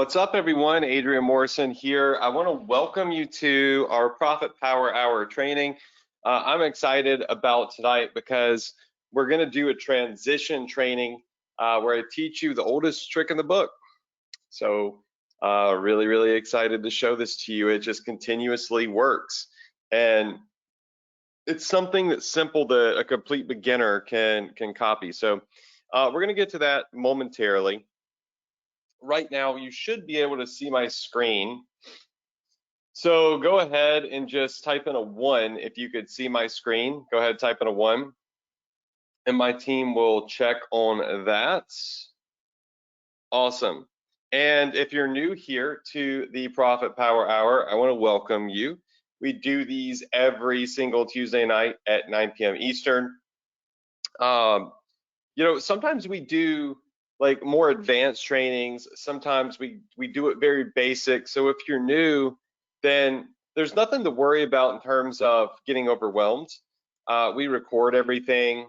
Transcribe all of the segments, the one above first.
What's up, everyone? Adrian Morrison here. I want to welcome you to our Profit Power Hour training. I'm excited about tonight because we're going to do a transition training where I teach you the oldest trick in the book. So really excited to show this to you. It just continuously works. And it's something that's simple that a complete beginner can copy. So we're going to get to that momentarily. Right now, you should be able to see my screen. So go ahead and just type in a 1 if you could see my screen. Go ahead, type in a 1, and my team will check on that. Awesome. And if you're new here to the Profit Power Hour, I want to welcome you. We do these every single Tuesday night at 9 p.m. Eastern. Sometimes we do like more advanced trainings. Sometimes we do it very basic. So if you're new, then there's nothing to worry about in terms of getting overwhelmed. We record everything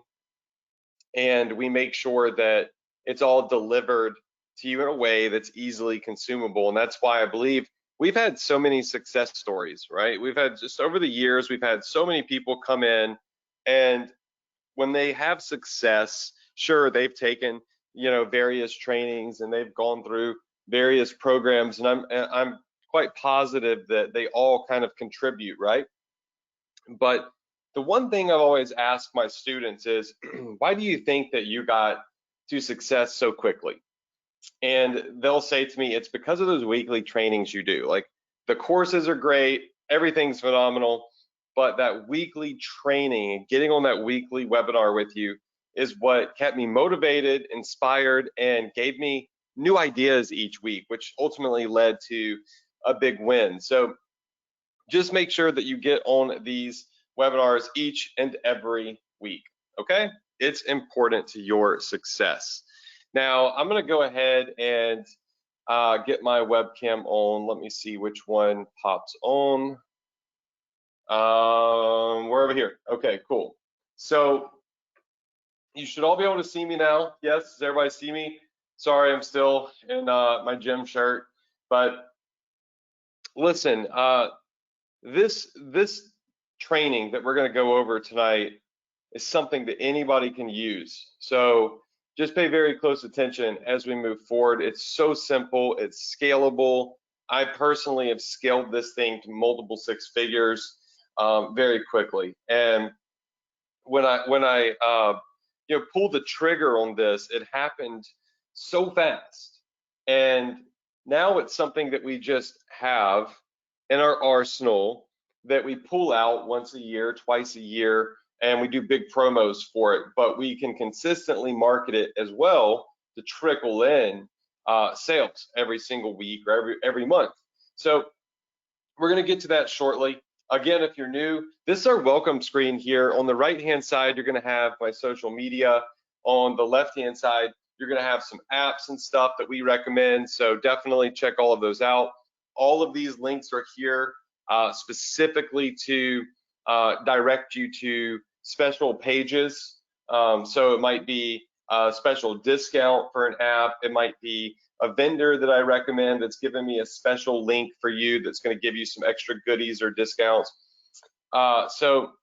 and we make sure that it's all delivered to you in a way that's easily consumable. And that's why I believe we've had so many success stories, right? We've had just over the years, we've had so many people come in, and when they have success, sure, they've taken various trainings and they've gone through various programs, and I'm quite positive that they all kind of contribute, right? But the one thing I've always asked my students is, why do you think that you got to success so quickly? And they'll say to me, it's because of those weekly trainings you do. Like, the courses are great, everything's phenomenal, but that weekly training and getting on that weekly webinar with you is what kept me motivated, inspired, and gave me new ideas each week, which ultimately led to a big win. So just make sure that you get on these webinars each and every week, okay? It's important to your success. Now, I'm gonna go ahead and get my webcam on. Let me see which one pops on. We're over here. Okay, cool. So you should all be able to see me now. Yes, does everybody see me? Sorry, I'm still in my gym shirt. But listen, this training that we're going to go over tonight is something that anybody can use. So just pay very close attention as we move forward. It's so simple. It's scalable. I personally have scaled this thing to multiple six figures very quickly. And when I pulled the trigger on this, it happened so fast. And now it's something that we just have in our arsenal that we pull out once a year, twice a year, and we do big promos for it. But we can consistently market it as well to trickle in sales every single week or every month. So we're going to get to that shortly. Again, if you're new, this is our welcome screen here. On the right-hand side, you're going to have my social media. On the left-hand side, you're going to have some apps and stuff that we recommend. So definitely check all of those out. All of these links are here specifically to direct you to special pages. So it might be a special discount for an app. It might be a vendor that I recommend that's giving me a special link for you that's going to give you some extra goodies or discounts. So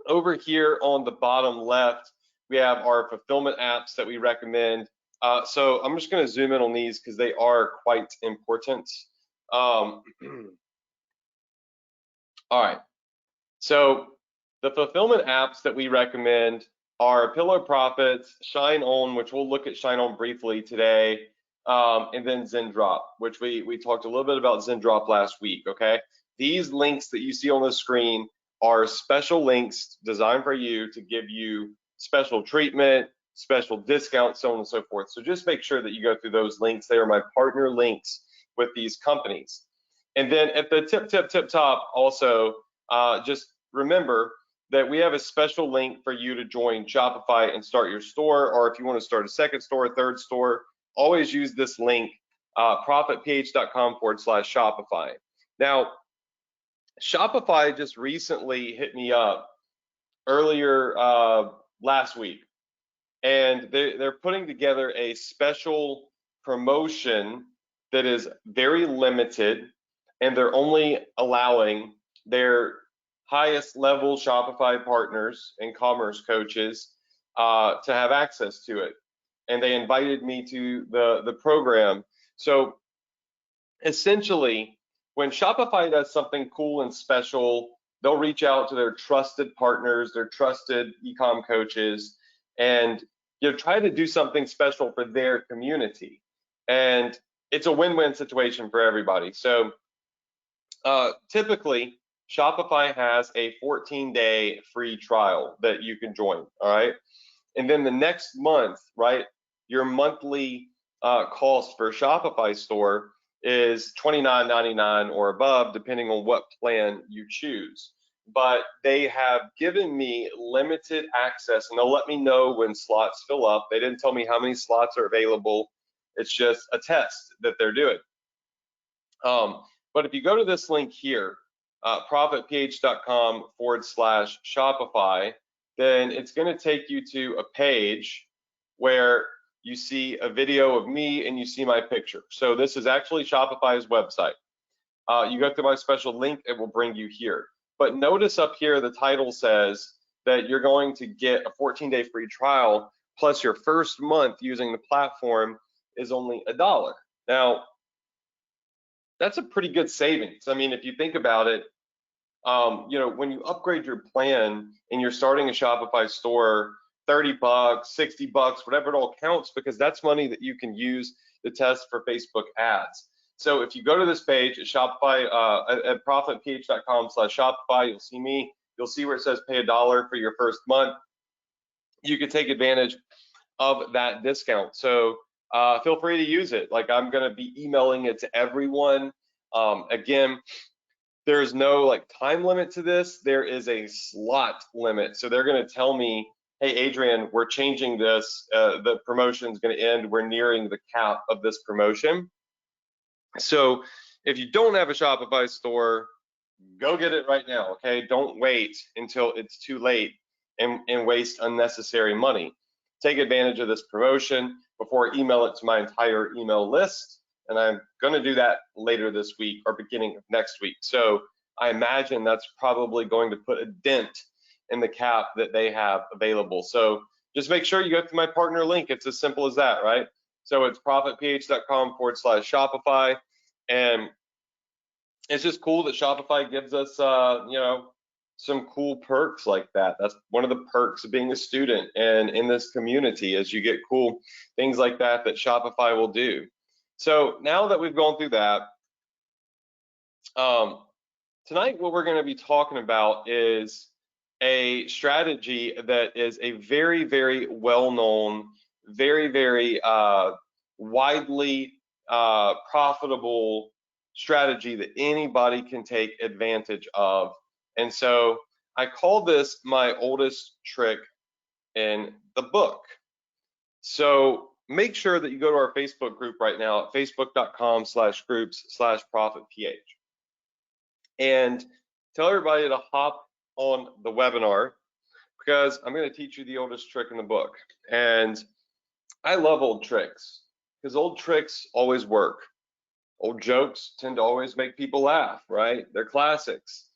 over here on the bottom left, we have our fulfillment apps that we recommend. So I'm just going to zoom in on these because they are quite important. All right. So the fulfillment apps that we recommend are Pillow Profits, Shine On, which we'll look at Shine On briefly today, and then Zendrop, which we talked a little bit about Zendrop last week, okay? These links that you see on the screen are special links designed for you to give you special treatment, special discounts, so on and so forth. So just make sure that you go through those links. They are my partner links with these companies. And then at the tip top also, just remember that we have a special link for you to join Shopify and start your store, or if you want to start a second store, a third store, always use this link, profitph.com/Shopify. Now, Shopify just recently hit me up earlier last week, and they're putting together a special promotion that is very limited, and they're only allowing their highest level Shopify partners and commerce coaches to have access to it. And they invited me to the program. So essentially, when Shopify does something cool and special, they'll reach out to their trusted partners, their trusted ecom coaches, and try to do something special for their community. And it's a win-win situation for everybody. So typically, Shopify has a 14-day free trial that you can join, all right? And then the next month, right, your monthly cost for a Shopify store is $29.99 or above, depending on what plan you choose. But they have given me limited access, and they'll let me know when slots fill up. They didn't tell me how many slots are available. It's just a test that they're doing. But if you go to this link here, profitph.com/Shopify, then it's going to take you to a page where you see a video of me and you see my picture. So this is actually Shopify's website. You go through my special link, it will bring you here. But notice up here, the title says that you're going to get a 14-day free trial, plus your first month using the platform is only $1. Now, that's a pretty good savings. I mean, if you think about it, when you upgrade your plan and you're starting a Shopify store, $30, $60, whatever it all counts, because that's money that you can use to test for Facebook ads. So if you go to this page at Shopify, at profitph.com/Shopify, you'll see me. You'll see where it says pay $1 for your first month. You can take advantage of that discount. So feel free to use it. Like, I'm going to be emailing it to everyone. Again, there's no time limit to this. There is a slot limit. So they're going to tell me, hey, Adrian, we're changing this. The promotion's going to end. We're nearing the cap of this promotion. So if you don't have a Shopify store, go get it right now, okay? Don't wait until it's too late and waste unnecessary money. Take advantage of this promotion before I email it to my entire email list. And I'm going to do that later this week or beginning of next week. So I imagine that's probably going to put a dent in the cap that they have available. So just make sure you go through my partner link. It's as simple as that, right? So it's profitph.com/Shopify. And it's just cool that Shopify gives us, some cool perks like that. That's one of the perks of being a student and in this community, as you get cool things like that Shopify will do. So now that we've gone through that, tonight what we're going to be talking about is a strategy that is a very, very well-known, very, very widely profitable strategy that anybody can take advantage of. And so I call this my oldest trick in the book. So make sure that you go to our Facebook group right now at facebook.com/groups/profitph and tell everybody to hop on the webinar, because I'm going to teach you the oldest trick in the book. And I love old tricks because old tricks always work. Old jokes tend to always make people laugh, right? They're classics.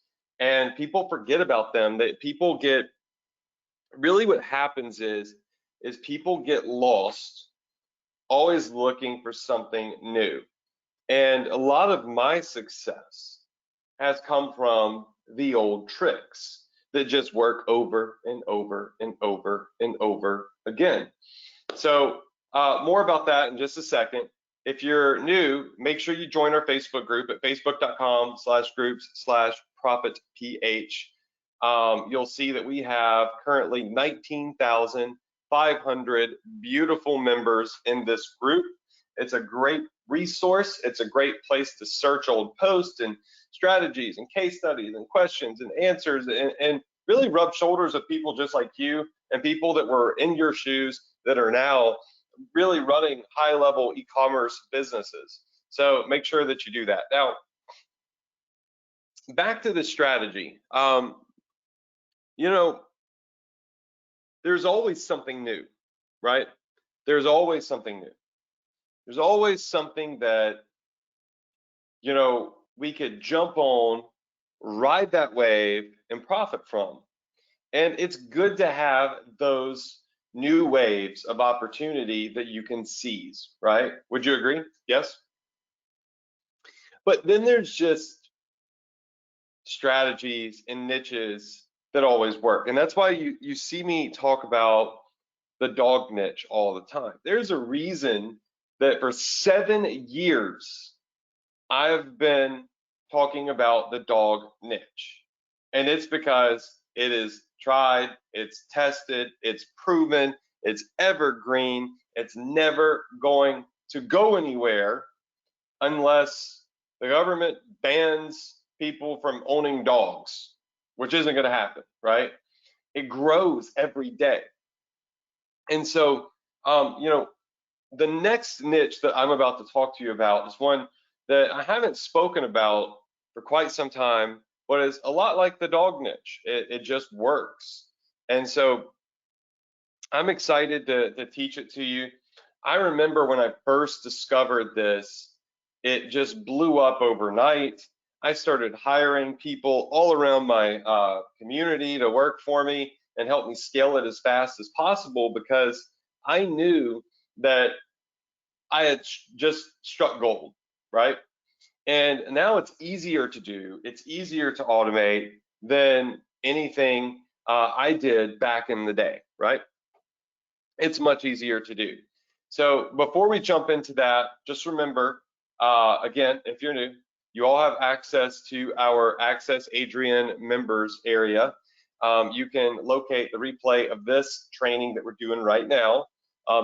And people forget about them. That people get, really what happens is people get lost, always looking for something new. And a lot of my success has come from the old tricks that just work over and over and over and over again. So more about that in just a second. If you're new, make sure you join our Facebook group at facebook.com/groups/profitph. You'll see that we have currently 19,500 beautiful members in this group. It's a great resource. It's a great place to search old posts and strategies and case studies and questions and answers, and really rub shoulders with people just like you and people that were in your shoes that are now really running high-level e-commerce businesses. So make sure that you do that. Now, back to the strategy. There's always something new, right? There's always something new. There's always something that we could jump on, ride that wave, and profit from. And it's good to have those new waves of opportunity that you can seize, right? Would you agree? Yes? But then there's just strategies and niches that always work. And that's why you see me talk about the dog niche all the time. There's a reason that for 7 years, I've been talking about the dog niche. And it's because it is tried, it's tested, it's proven, it's evergreen, it's never going to go anywhere unless the government bans people from owning dogs, which isn't going to happen, right? It grows every day. And so, the next niche that I'm about to talk to you about is one that I haven't spoken about for quite some time, but is a lot like the dog niche. It just works. And so I'm excited to teach it to you. I remember when I first discovered this, it just blew up overnight. I started hiring people all around my community to work for me and help me scale it as fast as possible because I knew that I had just struck gold, right? And now it's easier to do, it's easier to automate than anything I did back in the day, right? It's much easier to do. So before we jump into that, just remember, again, if you're new, you all have access to our Access Adrian members area. You can locate the replay of this training that we're doing right now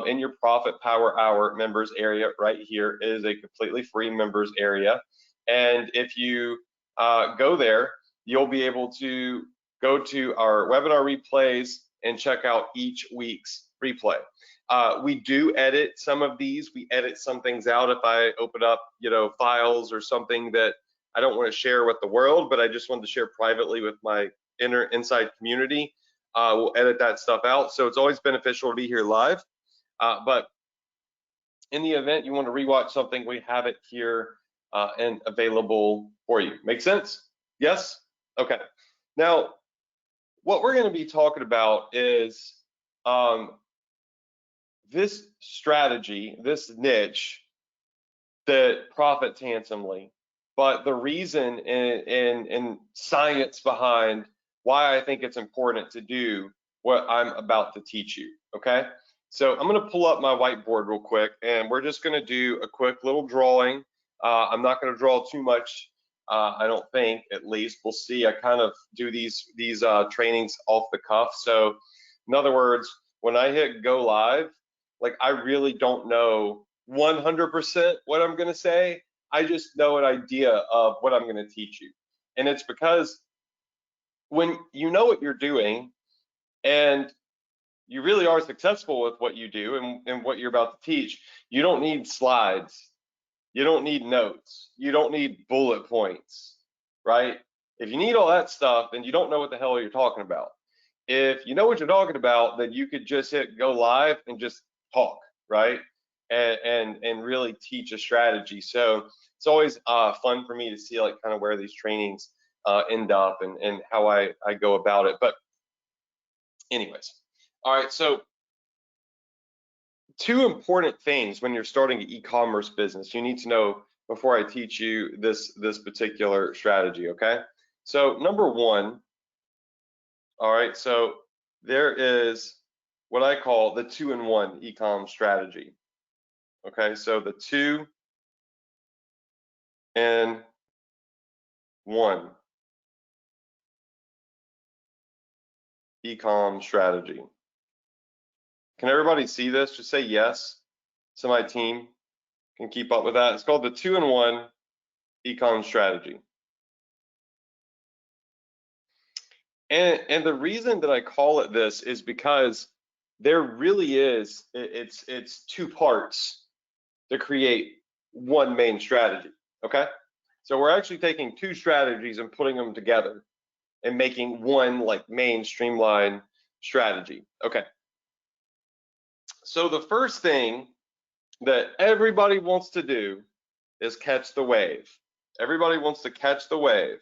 in your Profit Power Hour members area right here. It is a completely free members area. And if you go there, you'll be able to go to our webinar replays and check out each week's replay. We do edit some of these. We edit some things out if I open up, files or something that I don't want to share with the world, but I just wanted to share privately with my inside community. We'll edit that stuff out. So it's always beneficial to be here live. But in the event you want to rewatch something, we have it here and available for you. Make sense? Yes? Okay. Now, what we're going to be talking about is this strategy, this niche that profits handsomely, but the reason and science behind why I think it's important to do what I'm about to teach you, okay? So I'm gonna pull up my whiteboard real quick, and we're just gonna do a quick little drawing. I'm not gonna draw too much, I don't think, at least. We'll see. I kind of do these trainings off the cuff. So in other words, when I hit go live, like I really don't know 100% what I'm going to say. I just know an idea of what I'm going to teach you. And it's because when you know what you're doing and you really are successful with what you do and what you're about to teach, you don't need slides. You don't need notes. You don't need bullet points, right? If you need all that stuff, then you don't know what the hell you're talking about. If you know what you're talking about, then you could just hit go live and just talk, right? And really teach a strategy. So it's always fun for me to see like kind of where these trainings end up and how I go about it. But anyways, all right. So two important things when you're starting an e-commerce business you need to know before I teach you this particular strategy. Okay. So number one, all right. So there is what I call the 2-in-1 ecom strategy. Okay, so the 2-in-1 ecom strategy. Can everybody see this? Just say yes so my team can keep up with that. It's called the 2-in-1 ecom strategy. And the reason that I call it this is because there really is, it's two parts to create one main strategy, okay? So we're actually taking two strategies and putting them together and making one like main streamline strategy. Okay. So the first thing that everybody wants to do is catch the wave. Everybody wants to catch the wave.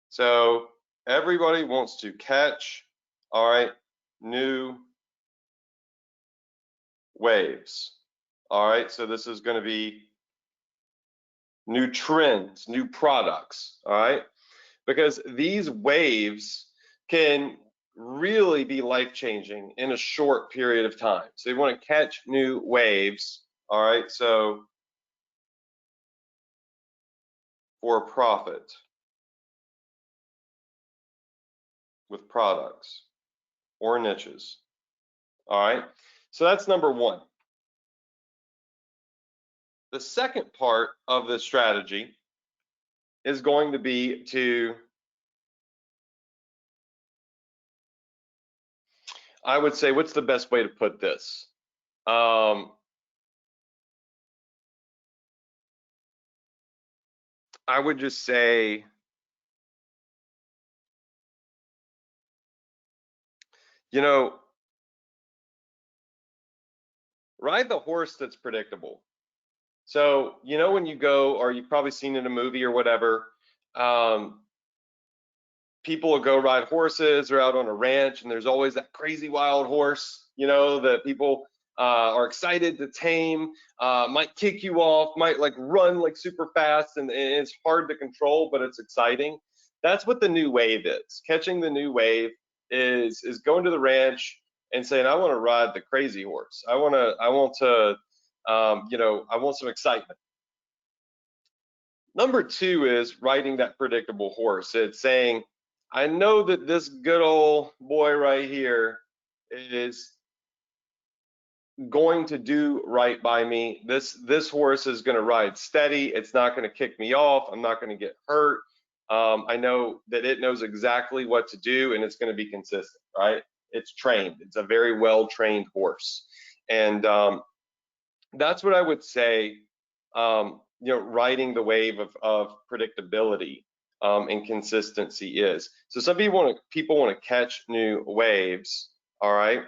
So everybody wants to catch, all right, new waves. All right, so this is going to be new trends, new products, all right? Because these waves can really be life-changing in a short period of time. So you want to catch new waves, all right? So for profit with products or niches, all right? So that's number one. The second part of the strategy is going to be to, I would say, what's the best way to put this? I would just say, you know, ride the horse that's predictable. So, you know, when you go, or you've probably seen in a movie or whatever, people will go ride horses or out on a ranch, and there's always that crazy wild horse, you know, that people are excited to tame, might kick you off, might like run like super fast, and it's hard to control, but it's exciting. That's what the new wave is. Catching the new wave is going to the ranch and saying, I want to ride the crazy horse. I want to, you know, I want some excitement. Number two is riding that predictable horse. It's saying, I know that this good old boy right here is going to do right by me. This horse is going to ride steady. It's not going to kick me off. I'm not going to get hurt. I know that it knows exactly what to do, and it's going to be consistent, right? It's trained. It's a very well trained horse, and that's what I would say. You know, riding the wave of predictability and consistency is. So some people want to catch new waves, all right?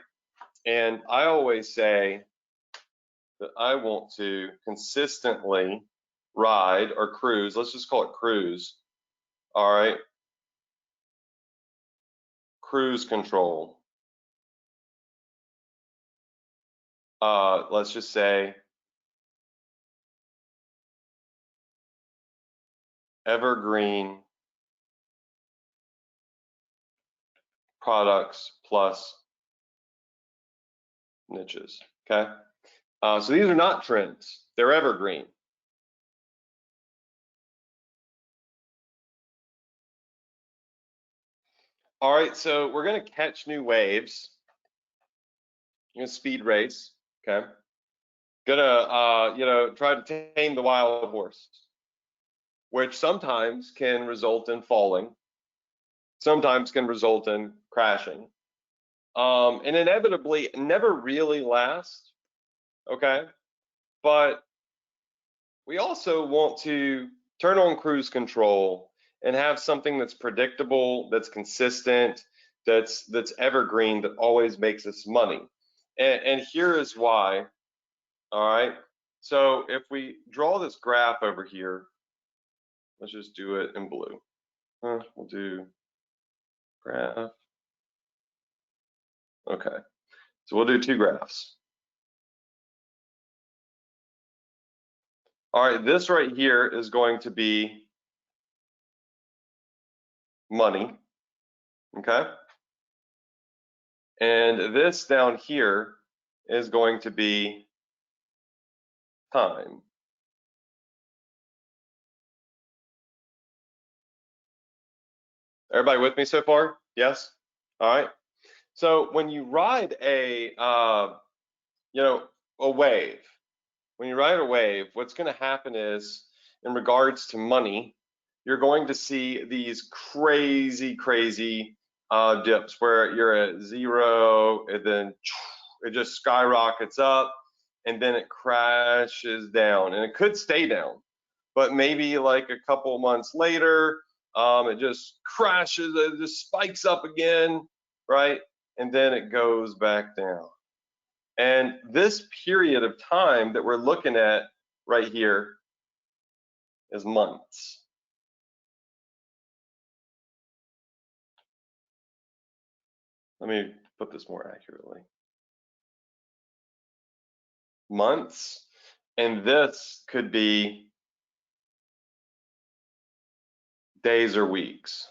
And I always say that I want to consistently ride or cruise. Let's just call it cruise, all right? Cruise control. Let's just say evergreen products plus niches, okay? So these are not trends, they're evergreen. All right, so we're gonna catch new waves. I'm gonna speed race, okay? Gonna, you know, try to tame the wild horse, which sometimes can result in falling, sometimes can result in crashing, and inevitably never really last, okay? But we also want to turn on cruise control and have something that's predictable, that's consistent, that's evergreen, that always makes us money. And here is why, all right? So if we draw this graph over here, let's just do it in blue. We'll do graph. Okay, so we'll do two graphs. All right, this right here is going to be money, okay? And this down here is going to be time. Everybody with me so far? Yes? All right. So when you ride a, you know, a wave, when you ride a wave, what's going to happen is, in regards to money, you're going to see these crazy dips where you're at zero, and then it just skyrockets up, and then it crashes down, and it could stay down, but maybe like a couple months later, it just crashes, it just spikes up again, right? And then it goes back down. And this period of time that we're looking at right here is months. Let me put this more accurately. Months, and this could be days or weeks.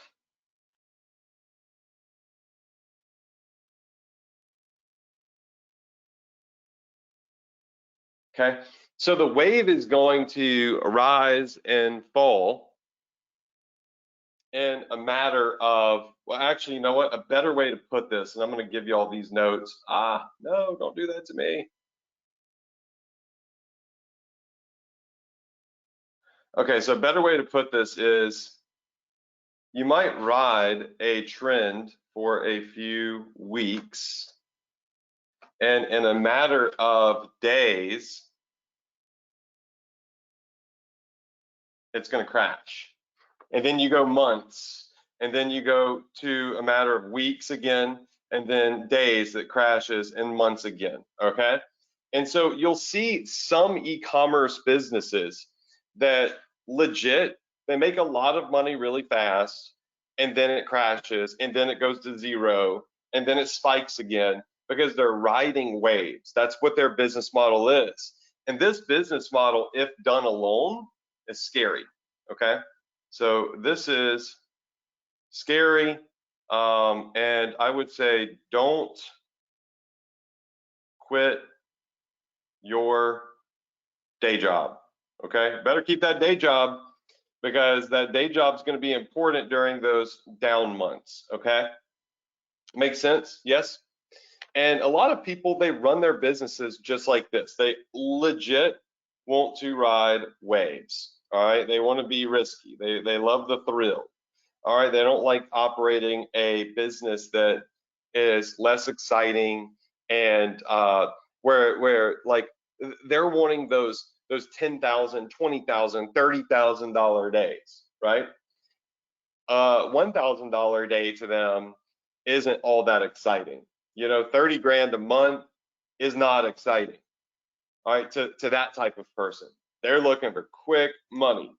Okay, so the wave is going to rise and fall in a matter of, well, actually, you know what? A better way to put this, and I'm going to give you all these notes. No, don't do that to me. Okay, so a better way to put this is you might ride a trend for a few weeks, and in a matter of days, it's going to crash. And then you go months, and then you go to a matter of weeks again, and then days that crashes, and months again, okay? And so you'll see some e-commerce businesses that legit, they make a lot of money really fast, and then it crashes, and then it goes to zero, and then it spikes again because they're riding waves. That's what their business model is. And this business model, if done alone, is scary, okay? So this is scary, and I would say don't quit your day job, okay? Better keep that day job because that day job is going to be important during those down months, okay? Make sense? Yes? And a lot of people, they run their businesses just like this. They legit want to ride waves, all right? They want to be risky. They love the thrill. All right, they don't like operating a business that is less exciting and where like they're wanting those $10,000, $20,000, $30,000 days, right? $1,000 day to them isn't all that exciting. You know, 30 grand a month is not exciting. All right, to that type of person, they're looking for quick money.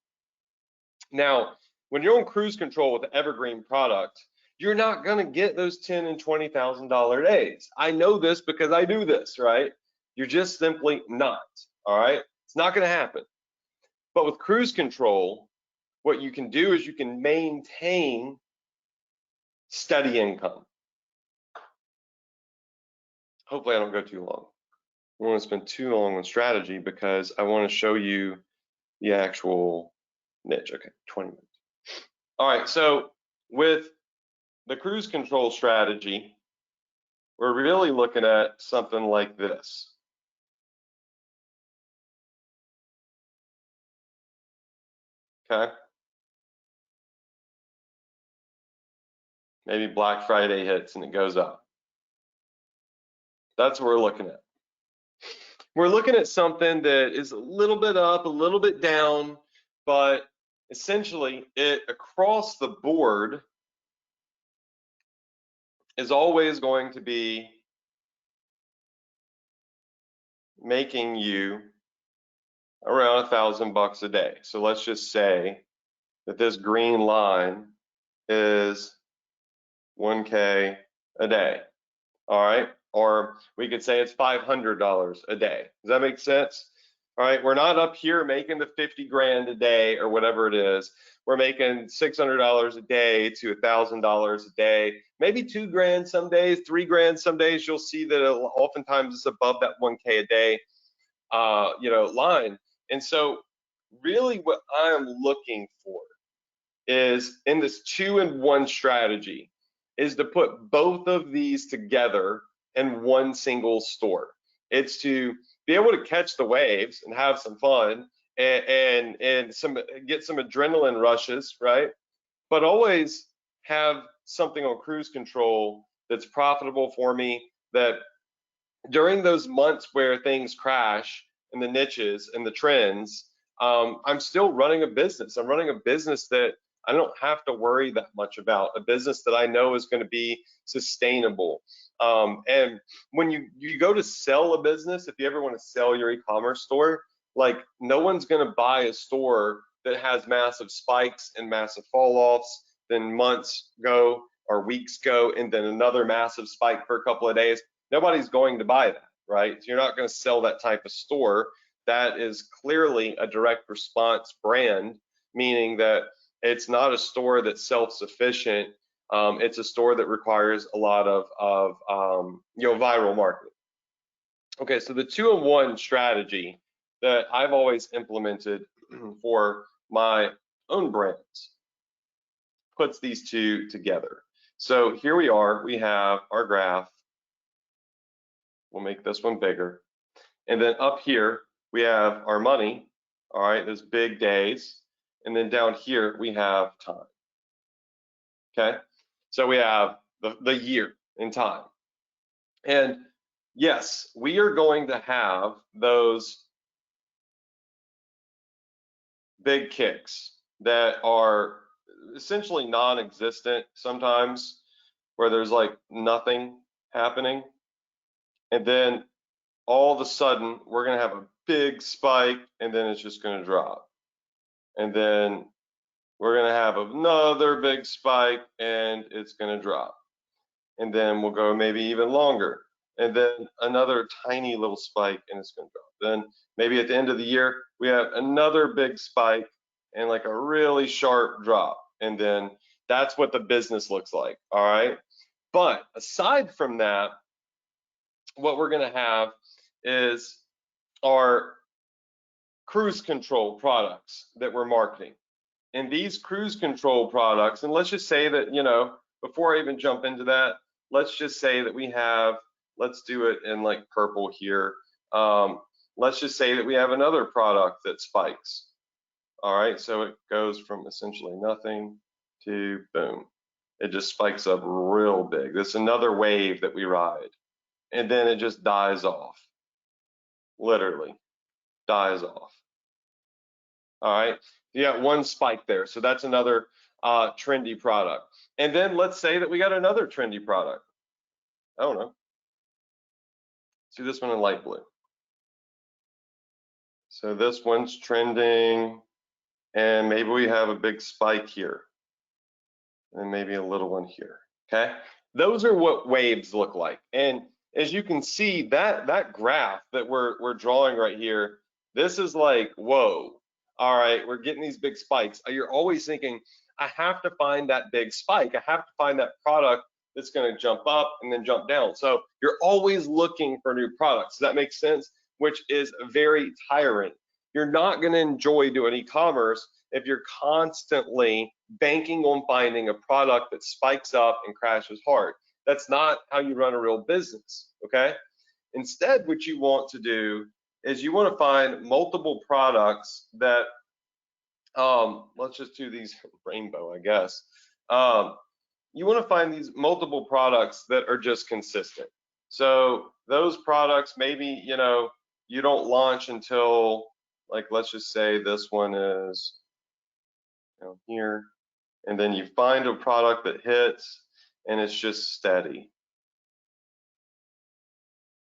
Now, when you're on cruise control with the evergreen product, you're not going to get those $10,000 and $20,000 days. I know this because I do this, right? You're just simply not, all right? It's not going to happen. But with cruise control, what you can do is you can maintain steady income. Hopefully I don't go too long. I don't want to spend too long on strategy because I want to show you the actual niche. Okay, 20 minutes. All right, so with the cruise control strategy, we're really looking at something like this. Okay. Maybe Black Friday hits and it goes up. That's what we're looking at. We're looking at something that is a little bit up, a little bit down, but essentially it across the board is always going to be making you around $1,000 a day. So let's just say that this green line is 1K a day. All right, or we could say it's $500 a day. Does that make sense? All right, we're not up here making the 50 grand a day or whatever it is. We're making $600 a day to $1,000 a day, maybe 2 grand some days, 3 grand some days. You'll see that oftentimes it's above that 1K a day, line. And so, really, what I'm looking for is in this 2-in-1 strategy is to put both of these together in one single store. It's to be able to catch the waves and have some fun and get some adrenaline rushes, right? But always have something on cruise control that's profitable for me, that during those months where things crash in the niches and the trends, I'm still running a business. I'm running a business that I don't have to worry that much about, a business that I know is going to be sustainable. And when you go to sell a business, if you ever want to sell your e-commerce store, like no one's going to buy a store that has massive spikes and massive fall offs, then months go or weeks go, and then another massive spike for a couple of days, nobody's going to buy that, right? So you're not going to sell that type of store. That is clearly a direct response brand, meaning that it's not a store that's self-sufficient. It's a store that requires a lot of viral marketing. Okay, so the 2-in-1 strategy that I've always implemented for my own brands puts these two together. So here we are, we have our graph. We'll make this one bigger. And then up here, we have our money, all right, those big days. And then down here, we have time, okay? So we have the year in time. And yes, we are going to have those big kicks that are essentially non-existent sometimes, where there's like nothing happening. And then all of a sudden, we're going to have a big spike, and then it's just going to drop. And then we're going to have another big spike, and it's going to drop. And then we'll go maybe even longer. And then another tiny little spike, and it's going to drop. Then maybe at the end of the year, we have another big spike and like a really sharp drop. And then that's what the business looks like, all right? But aside from that, what we're going to have is our cruise control products that we're marketing. And these cruise control products, and let's just say that, before I even jump into that, let's just say that we have, let's do it in like purple here. Let's just say that we have another product that spikes. All right, so it goes from essentially nothing to boom. It just spikes up real big. This is another wave that we ride. And then it just dies off. Literally dies off. All right, you got one spike there. So that's another trendy product. And then let's say that we got another trendy product. I don't know. See this one in light blue. So this one's trending, and maybe we have a big spike here, and maybe a little one here, okay? Those are what waves look like. And as you can see, that graph that we're drawing right here, this is like, whoa, all right, we're getting these big spikes. You're always thinking, I have to find that big spike. I have to find that product that's going to jump up and then jump down. So you're always looking for new products. Does that make sense? Which is very tiring. You're not going to enjoy doing e-commerce if you're constantly banking on finding a product that spikes up and crashes hard. That's not how you run a real business, okay? Instead, what you want to do is you want to find multiple products that, let's just do these rainbow, I guess. You want to find these multiple products that are just consistent. So those products, maybe, you don't launch until, like, let's just say this one is here, and then you find a product that hits and it's just steady.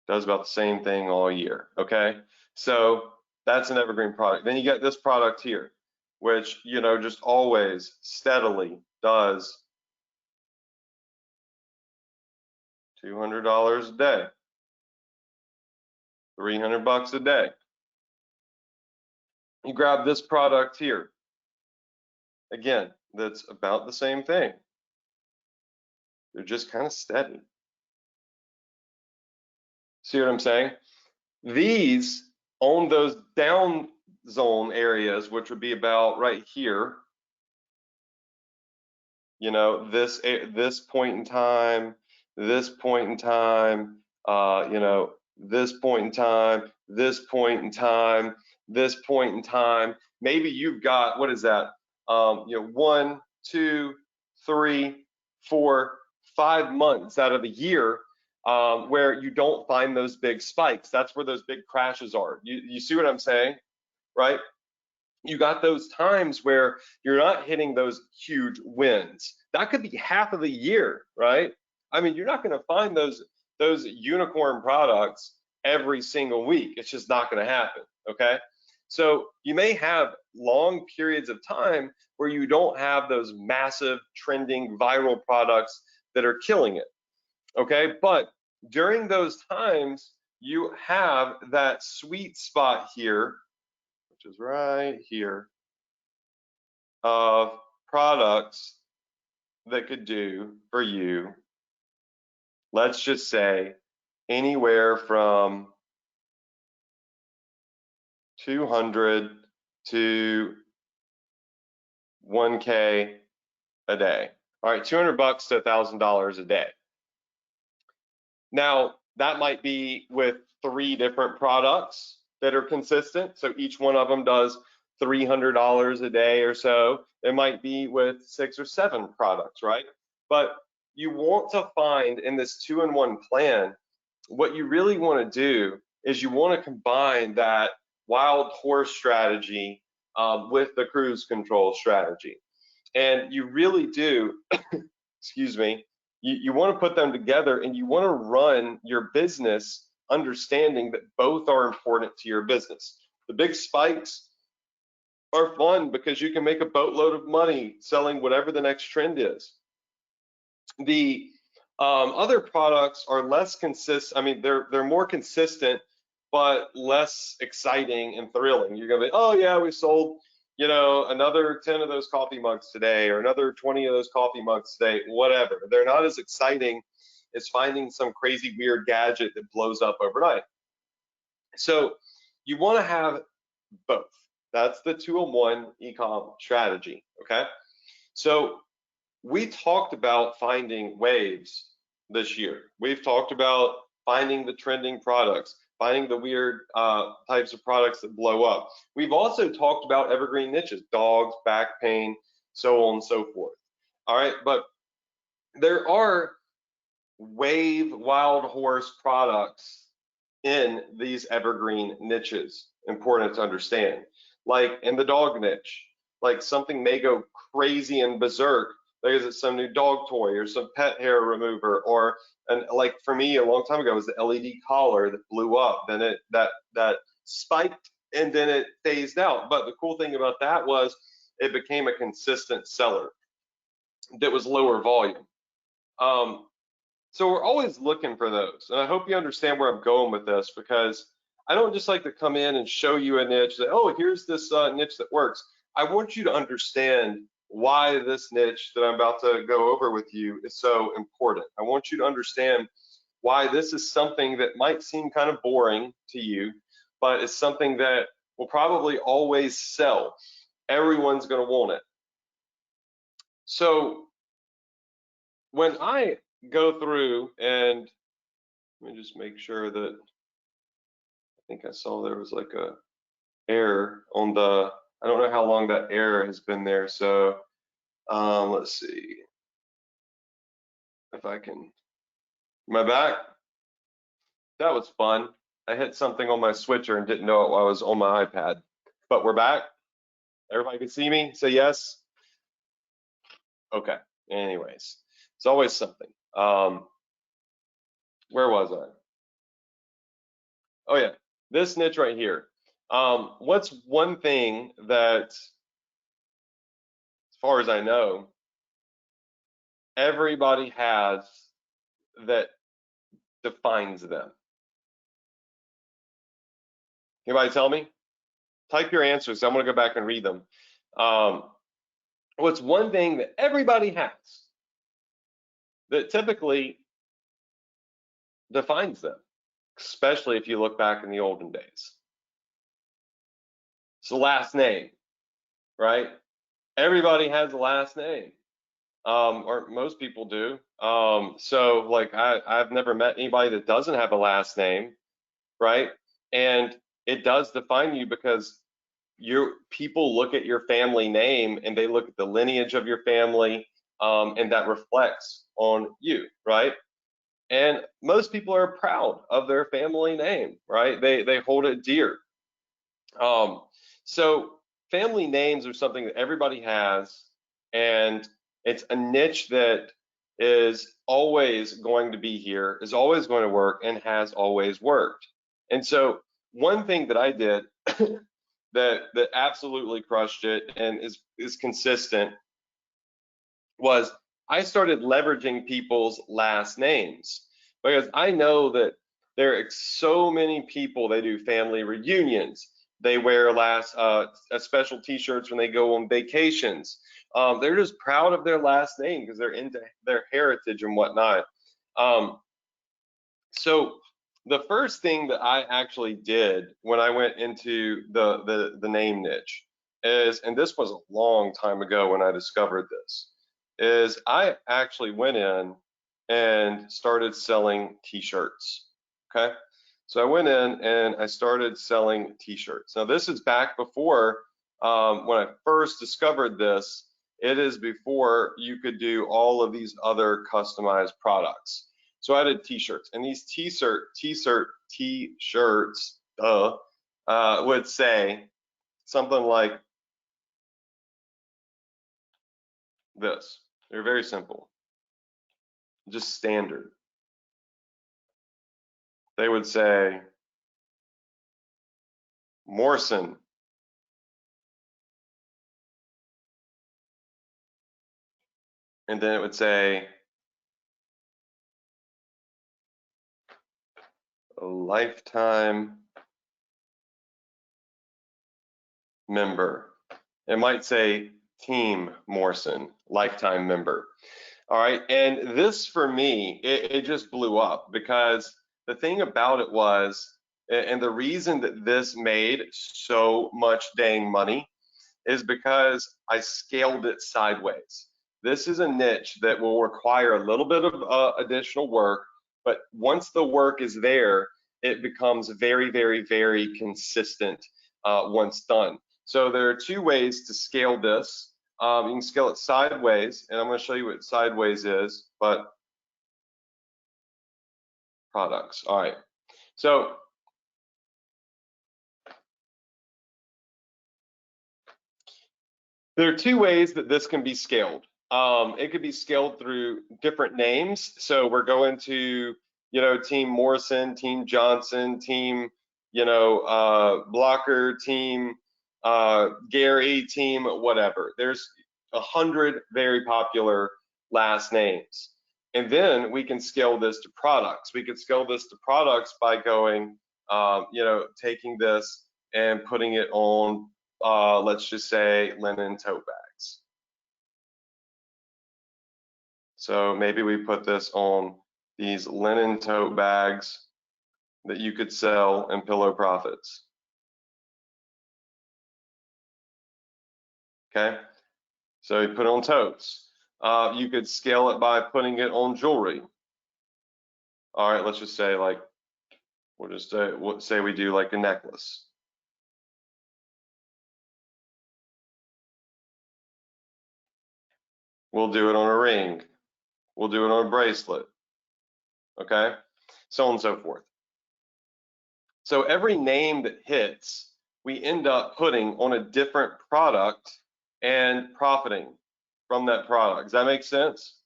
Does about the same thing all year, okay? So that's an evergreen product. Then you get this product here, which, just always steadily does $200 a day, $300 a day. You grab this product here. Again, that's about the same thing. They're just kind of steady. See what I'm saying? These on those down zone areas, which would be about right here, this point in time, this point in time, this point in time, this point in time, this point in time. Maybe you've got, what is that? 1, 2, 3, 4, 5 months out of the year where you don't find those big spikes. That's where those big crashes are. You see what I'm saying, right? You got those times where you're not hitting those huge wins. That could be half of the year, right? I mean, you're not going to find those unicorn products every single week. It's just not going to happen, okay? So you may have long periods of time where you don't have those massive trending viral products that are killing it, okay? But during those times, you have that sweet spot here, which is right here, of products that could do for you, let's just say, anywhere from 200 to 1K a day. All right, 200 bucks to $1,000 a day. Now, that might be with 3 different products that are consistent. So each one of them does $300 a day or so. It might be with 6 or 7 products, right? But you want to find in this 2-in-1 plan, what you really want to do is you want to combine that wild horse strategy with the cruise control strategy. And you really do, excuse me, you want to put them together, and you want to run your business understanding that both are important to your business. The big spikes are fun because you can make a boatload of money selling whatever the next trend is. The other products are less consistent. I mean, they're more consistent, but less exciting and thrilling. You're gonna be, oh yeah, we sold, you know, another 10 of those coffee mugs today, or another 20 of those coffee mugs today, whatever. They're not as exciting as finding some crazy weird gadget that blows up overnight. So you want to have both. That's the 2-in-1 ecom strategy, okay? So we talked about finding waves this year. We've talked about finding the trending products, finding the weird types of products that blow up. We've also talked about evergreen niches, dogs, back pain, so on and so forth. All right, but there are wave wild horse products in these evergreen niches, important to understand. Like in the dog niche, like something may go crazy and berserk because some new dog toy or some pet hair remover, or and like for me a long time ago was the LED collar that blew up. Then that spiked and then it phased out. But the cool thing about that was it became a consistent seller that was lower volume. So we're always looking for those, and I hope you understand where I'm going with this, because I don't just like to come in and show you a niche that, oh, here's this niche that works. I want you to understand why this niche that I'm about to go over with you is so important. I want you to understand why this is something that might seem kind of boring to you, but it's something that will probably always sell. Everyone's going to want it. So when I go through, and let me just make sure that, I think I saw there was like a error on the, I don't know how long that error has been there. So let's see if I can, am I back? That was fun. I hit something on my switcher and didn't know it while I was on my iPad, but we're back. Everybody can see me, say yes. Okay, anyways, it's always something. Where was I? Oh yeah, this niche right here. What's one thing that, as far as I know, everybody has that defines them? Anybody tell me? Type your answers. I'm going to go back and read them. What's one thing that everybody has that typically defines them, especially if you look back in the olden days? It's the last name, right? Everybody has a last name, or most people do. So like I've never met anybody that doesn't have a last name, right? And it does define you, because people look at your family name and they look at the lineage of your family, and that reflects on you, right? And most people are proud of their family name, right? They hold it dear. So family names are something that everybody has, and it's a niche that is always going to be here, is always going to work, and has always worked. And so one thing that I did that absolutely crushed it and is consistent was I started leveraging people's last names, because I know that there are so many people, they do family reunions, they wear special t-shirts when they go on vacations. They're just proud of their last name because they're into their heritage and whatnot. So the first thing that I actually did when I went into the name niche is, and this was a long time ago when I discovered this, is I actually went in and started selling t-shirts. Okay, so I went in and I started selling t-shirts. Now this is back before, when I first discovered this, it is before you could do all of these other customized products. So I did t-shirts, and these t-shirts would say something like this. They're very simple, just standard. They would say Morrison, and then it would say a lifetime member. It might say Team Morrison, lifetime member. All right, and this for me, it just blew up, because the thing about it was, and the reason that this made so much dang money is because I scaled it sideways. This is a niche that will require a little bit of additional work, but once the work is there, it becomes very, very, very consistent once done. So there are two ways to scale this. You can scale it sideways, and I'm going to show you what sideways is, but products. All right. So there are two ways that this can be scaled. It could be scaled through different names. So we're going to, Team Morrison, Team Johnson, Team, Blocker, Team Gary, Team whatever. There's 100 very popular last names. And then we can scale this to products. We could scale this to products by going, taking this and putting it on, let's just say, linen tote bags. So maybe we put this on these linen tote bags that you could sell in Pillow Profits. Okay, so you put it on totes. You could scale it by putting it on jewelry. All right, let's just say, like, we'll just say we do like a necklace. We'll do it on a ring. We'll do it on a bracelet. Okay, so on and so forth. So every name that hits, we end up putting on a different product and profiting from that product. Does that make sense?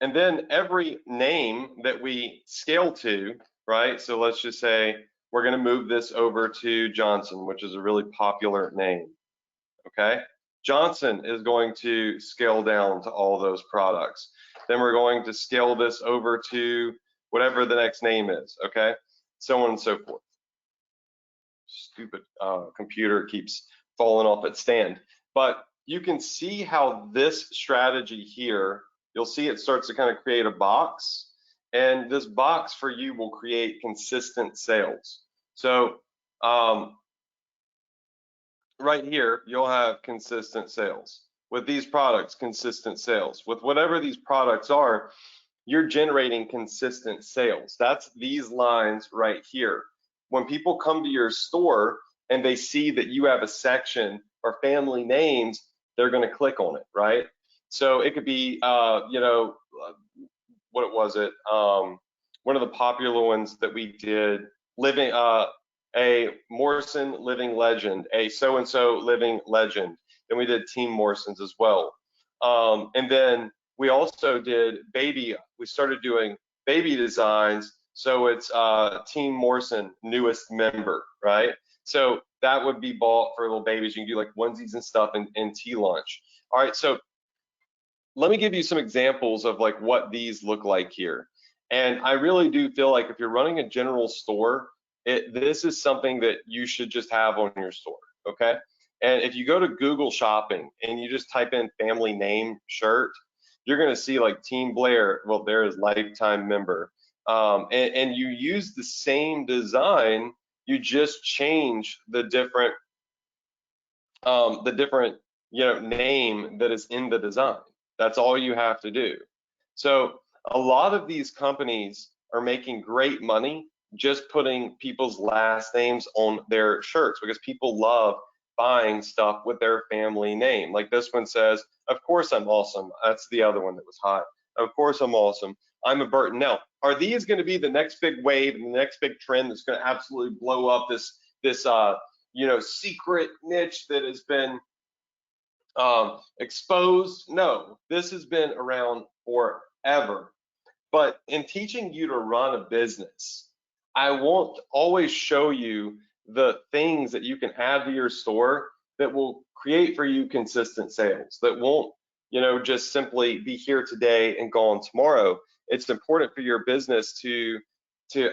And then every name that we scale to, right? So let's just say we're going to move this over to Johnson, which is a really popular name. Okay, Johnson is going to scale down to all those products. Then we're going to scale this over to whatever the next name is. Okay, so on and so forth. Stupid computer keeps falling off its stand. But you can see how this strategy here, you'll see it starts to kind of create a box, and this box for you will create consistent sales. So right here, you'll have consistent sales. With these products, consistent sales. With whatever these products are, you're generating consistent sales. That's these lines right here. When people come to your store and they see that you have a section for family names, they're going to click on it, right? So it could be, what was it? One of the popular ones that we did, a Morrison living legend, a so-and-so living legend. Then we did Team Morrison's as well. And then we also did baby. We started doing baby designs. So it's Team Morrison, newest member, right? So that would be bought for little babies. You can do like onesies and stuff in tea launch. All right, so let me give you some examples of like what these look like here. And I really do feel like if you're running a general store, this is something that you should just have on your store, okay? And if you go to Google Shopping and you just type in family name shirt, you're gonna see like Team Blair, well, there is lifetime member. And you use the same design, you just change the different name that is in the design. That's all you have to do. So a lot of these companies are making great money just putting people's last names on their shirts because people love buying stuff with their family name. Like this one says, "Of course I'm awesome." That's the other one that was hot. "Of course I'm awesome. I'm a Burton." Now, are these going to be the next big wave and the next big trend that's going to absolutely blow up this secret niche that has been exposed? No, this has been around forever. But in teaching you to run a business, I won't always show you the things that you can add to your store that will create for you consistent sales, that won't, just simply be here today and gone tomorrow. It's important for your business to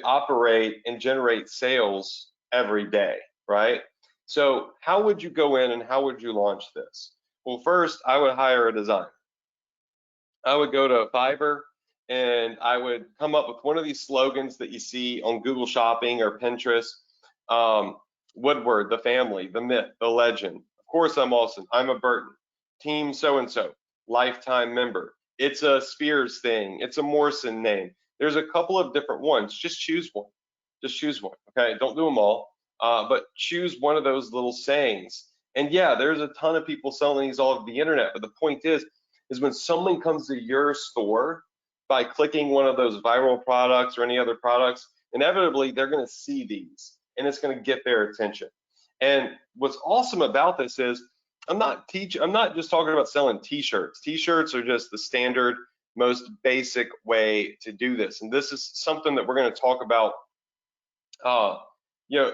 operate and generate sales every day, right? So how would you go in and how would you launch this? Well, first, I would hire a designer. I would go to Fiverr and I would come up with one of these slogans that you see on Google Shopping or Pinterest. Woodward, the family, the myth, the legend. Of course, I'm awesome. I'm a Burton. Team so-and-so, lifetime member. It's a Spears thing. It's a Morrison name. There's a couple of different ones. Just choose one. Just choose one. Okay, don't do them all, but choose one of those little sayings. And yeah, there's a ton of people selling these all over the internet. But the point is when someone comes to your store by clicking one of those viral products or any other products, inevitably they're going to see these and it's going to get their attention. And what's awesome about this is I'm not just talking about selling t-shirts. T-shirts are just the standard, most basic way to do this. And this is something that we're going to talk about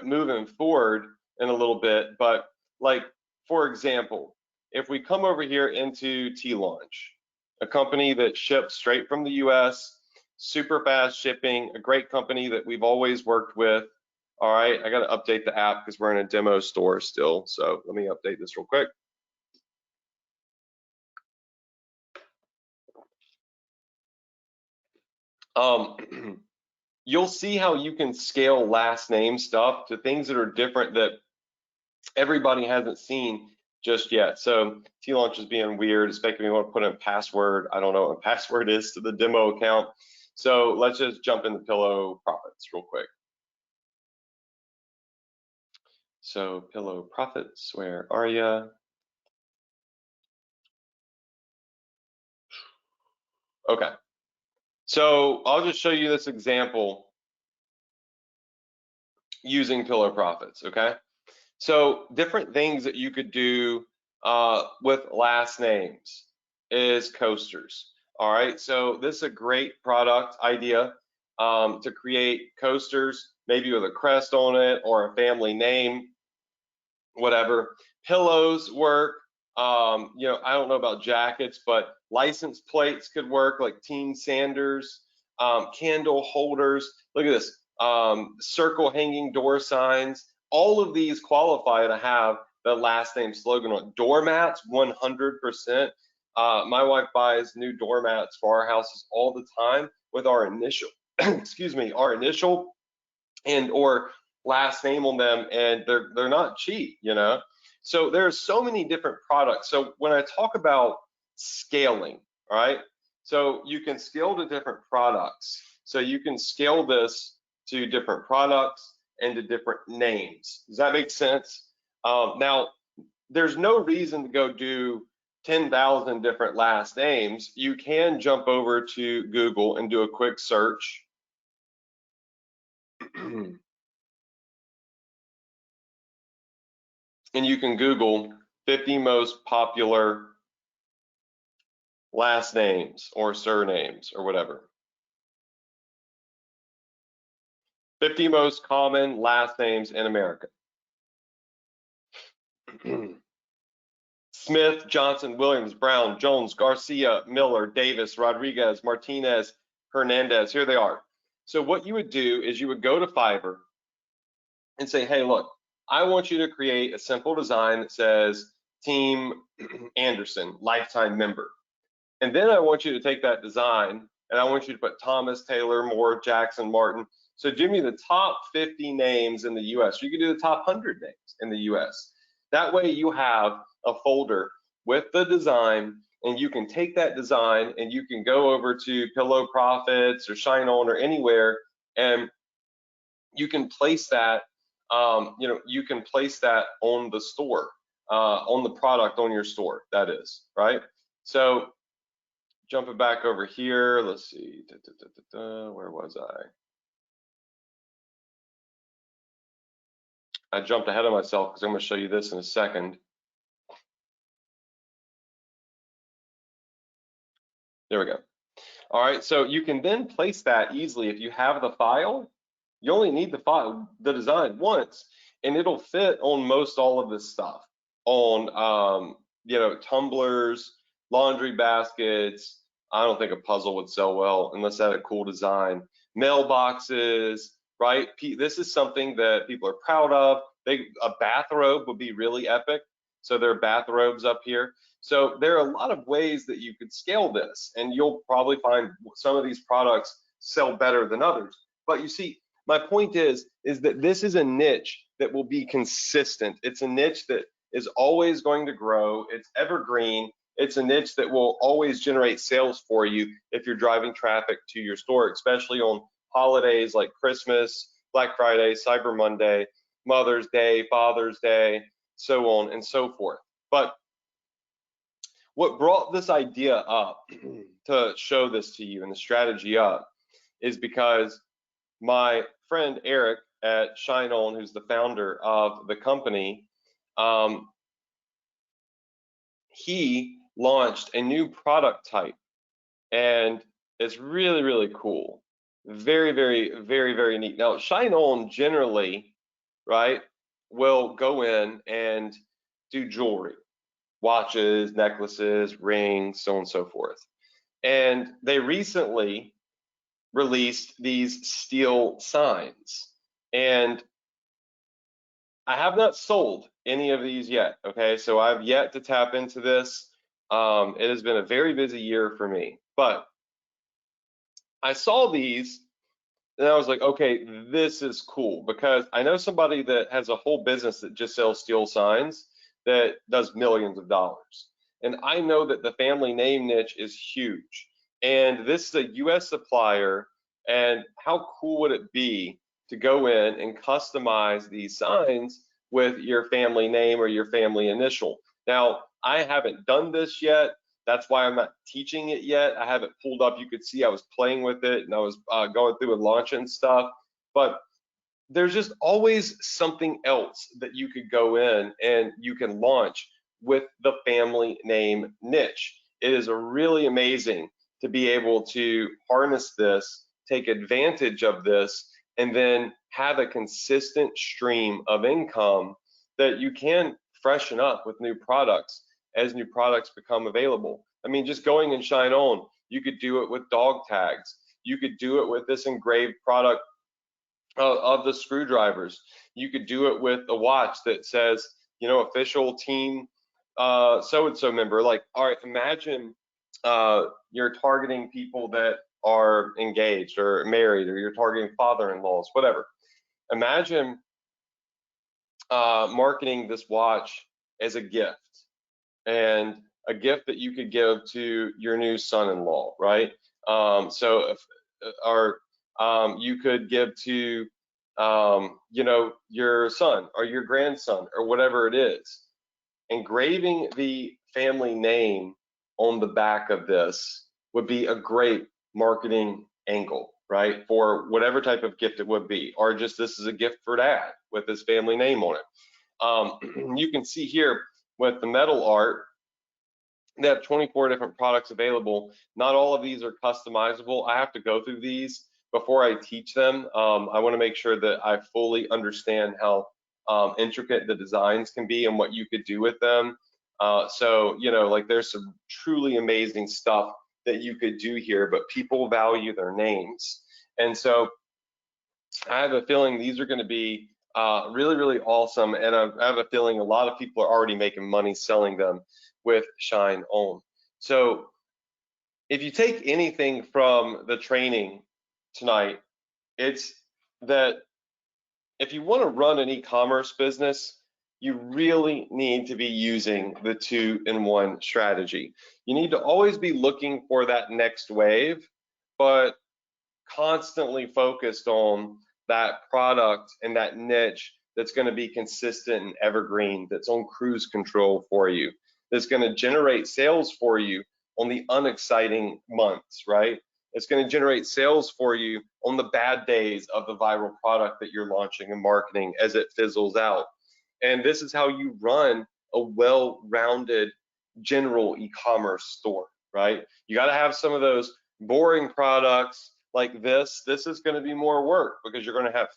moving forward in a little bit. But like, for example, if we come over here into T-Launch, a company that ships straight from the US, super fast shipping, a great company that we've always worked with. All right, I got to update the app because we're in a demo store still. So let me update this real quick. You'll see how you can scale last name stuff to things that are different that everybody hasn't seen just yet. So T-Launch is being weird. It's making me want to put in a password. I don't know what a password is to the demo account. So let's just jump into Pillow Profits real quick. So Pillow Profits, where are you? Okay. So I'll just show you this example using Pillow Profits, okay? So different things that you could do with last names is coasters. All right, so this is a great product idea to create coasters, maybe with a crest on it or a family name, whatever. Pillows work. I don't know about jackets, but license plates could work, like Team Sanders, candle holders. Look at this, circle hanging door signs. All of these qualify to have the last name slogan on it. Doormats, 100%. My wife buys new doormats for our houses all the time with our initial, our initial and or last name on them, and they're not cheap, So there's so many different products. So when I talk about scaling, all right, so you can scale to different products. So you can scale this to different products and to different names. Does that make sense? Now, there's no reason to go do 10,000 different last names. You can jump over to Google and do a quick search. And you can Google 50 most popular last names or surnames or whatever. 50 most common last names in America. Smith, Johnson, Williams, Brown, Jones, Garcia, Miller, Davis, Rodriguez, Martinez, Hernandez. Here they are. So what you would do is you would go to Fiverr and say, hey, look, I want you to create a simple design that says Team Anderson, lifetime member. And then I want you to take that design and I want you to put Thomas, Taylor, Moore, Jackson, Martin. So give me the top 50 names in the US. You can do the top 100 names in the US. That way you have a folder with the design, and you can take that design and you can go over to Pillow Profits or Shine On or anywhere, and you can place that, you can place that on the store, on the product on your store, that is, right? So jumping back over here, let's see, where was I? I jumped ahead of myself because I'm going to show you this in a second. There we go. All right, so you can then place that easily. If you have the file, you only need the file, the design once, and it'll fit on most all of this stuff. On, tumblers, laundry baskets. I don't think a puzzle would sell well unless that had a cool design. Mailboxes, right? This is something that people are proud of. A bathrobe would be really epic. So there are bathrobes up here. So there are a lot of ways that you could scale this, and you'll probably find some of these products sell better than others. But you see, my point is that this is a niche that will be consistent. It's a niche that is always going to grow. It's evergreen. It's a niche that will always generate sales for you if you're driving traffic to your store, especially on holidays like Christmas, Black Friday, Cyber Monday, Mother's Day, Father's Day, so on and so forth. But what brought this idea up to show this to you and the strategy up is because my friend Eric at Shine On, who's the founder of the company, he launched a new product type, and it's really, really cool. Very, very, very, very neat. Now, Shine On generally, right, will go in and do jewelry, watches, necklaces, rings, so on and so forth. And they recently released these steel signs, and I have not sold any of these yet. Okay, so I've yet to tap into this. It has been a very busy year for me, but I saw these and I was like, okay, this is cool, because I know somebody that has a whole business that just sells steel signs that does millions of dollars. And I know that the family name niche is huge. And this is a US supplier. And how cool would it be to go in and customize these signs with your family name or your family initial? Now, I haven't done this yet. That's why I'm not teaching it yet. I have it pulled up. You could see I was playing with it, and I was going through and launching stuff. But there's just always something else that you could go in and you can launch with the family name niche. It is really amazing to be able to harness this, take advantage of this, and then have a consistent stream of income that you can freshen up with new products as new products become available. I mean, just going and Shine On, you could do it with dog tags. You could do it with this engraved product of the screwdrivers. You could do it with a watch that says, official team so-and-so member. Like, all right, imagine you're targeting people that are engaged or married, or you're targeting father-in-laws, whatever. Imagine marketing this watch as a gift, and a gift that you could give to your new son-in-law, right? You could give to, your son or your grandson or whatever it is. Engraving the family name on the back of this would be a great marketing angle, right? For whatever type of gift it would be, or just this is a gift for dad with his family name on it. You can see here with the metal art, they have 24 different products available. Not all of these are customizable. I have to go through these before I teach them. I want to make sure that I fully understand how intricate the designs can be and what you could do with them. So, you know, like there's some truly amazing stuff that you could do here, but people value their names. And so I have a feeling these are going to be really, really awesome. And I have a feeling a lot of people are already making money selling them with Shine On. So if you take anything from the training tonight, it's that if you want to run an e-commerce business, you really need to be using the 2-in-1 strategy. You need to always be looking for that next wave, but constantly focused on that product and that niche that's going to be consistent and evergreen, that's on cruise control for you, that's going to generate sales for you on the unexciting months, right? It's going to generate sales for you on the bad days of the viral product that you're launching and marketing as it fizzles out. And this is how you run a well-rounded general e-commerce store, right? You got to have some of those boring products like this. This is going to be more work because you're going to have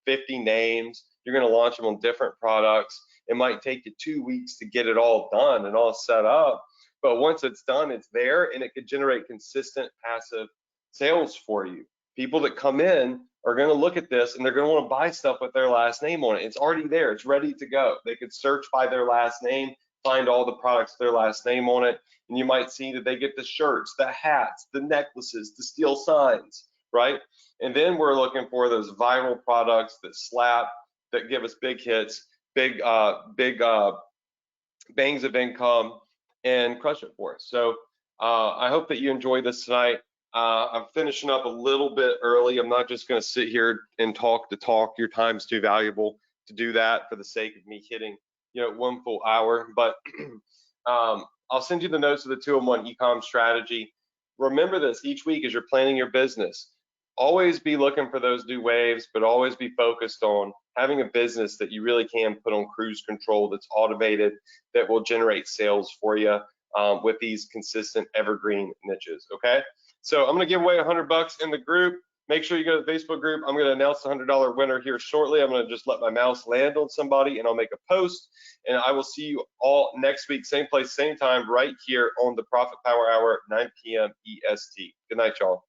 50 names. You're going to launch them on different products. It might take you 2 weeks to get it all done and all set up. But once it's done, it's there, and it could generate consistent passive sales for you. People that come in are going to look at this and they're going to want to buy stuff with their last name on it. It's already there. It's ready to go. They could search by their last name, find all the products with their last name on it, and you might see that they get the shirts, the hats, the necklaces, the steel signs, right? And then we're looking for those viral products that slap, that give us big hits, big bangs of income, and crush it for us. So I hope that you enjoyed this tonight. I'm finishing up a little bit early. I'm not just going to sit here and talk to talk. Your time's too valuable to do that for the sake of me hitting, you know, 1 full hour. But I'll send you the notes of the 2-in-1 ecom strategy. Remember this each week as you're planning your business. Always be looking for those new waves, but always be focused on having a business that you really can put on cruise control, that's automated, that will generate sales for you with these consistent evergreen niches. Okay, so I'm going to give away $100 in the group. Make sure you go to the Facebook group. I'm going to announce the $100 winner here shortly. I'm going to just let my mouse land on somebody and I'll make a post, and I will see you all next week, same place, same time, right here on the Profit Power Hour at 9 p.m. EST. Good night, y'all.